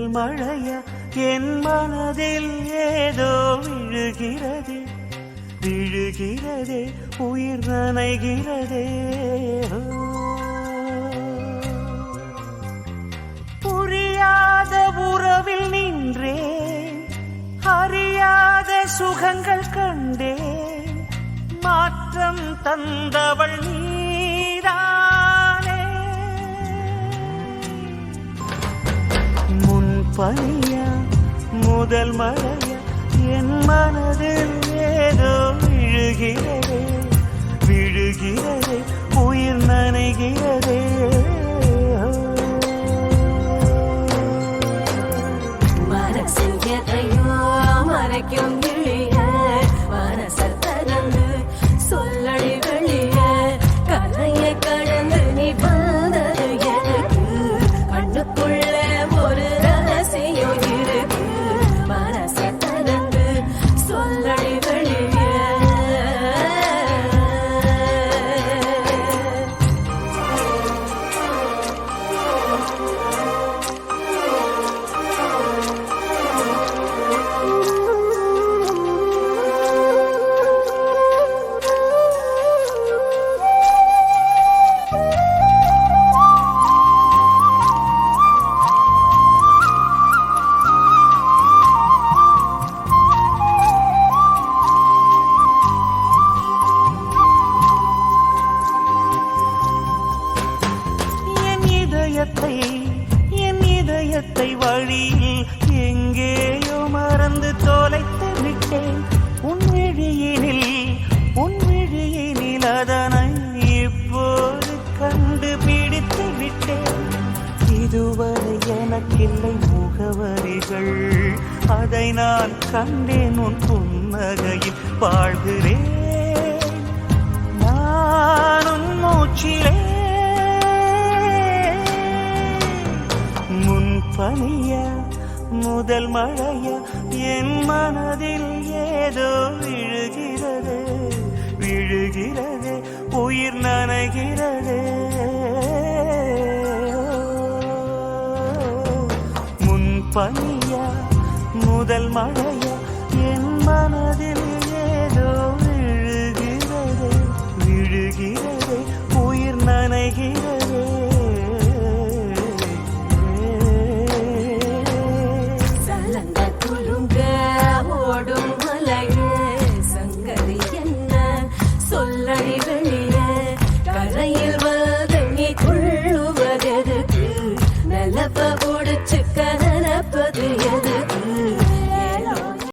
முதல் மழையா என் மனதில் ஏதோ விழுகிறது விழுகிறதே உயிர் நனைகிறதே புரியாத உறவில் நின்றேன் அறியாத சுகங்கள் கண்டேன் மாற்றம் தந்தவள் நீதானே முன்பனியா முதல் மழையா என் மனதில் ஏதோ விழுகிறதே விழுகிறதே உயிர் நனைகிறதே மனசில் எதையோ மறைக்கும் கிளிய மனசத்தரந்து சொல்லடி வெளிய கரையை கடந்து நீ வந்தது எனக்கு கண்ணுக்குள்ள ஒரு ரகசியம் இருக்கு மனசத்தரந்து சொல்லடி வெளிய என் இதயத்தை வழியில் எங்கேயோ மறந்து தொலைத்து விட்டேன் உன் விழியினில் அதனை இப்போது கண்டுபிடித்து விட்டேன் இதுவரை எனக்கில்லை முகவரிகள் அதை நான் கண்டேன் உன் புன்னகையில் வாழ்கிறேன் நானும் மூச்சிலே பனியா முதல் மழையா என் மனதில் ஏதோ விழுகிறது விழுகிறது உயிர் நனைகிறது முன் பனியா முதல் மழையா என் மனதில் ஏதோ விழுகிறது விழுகிறது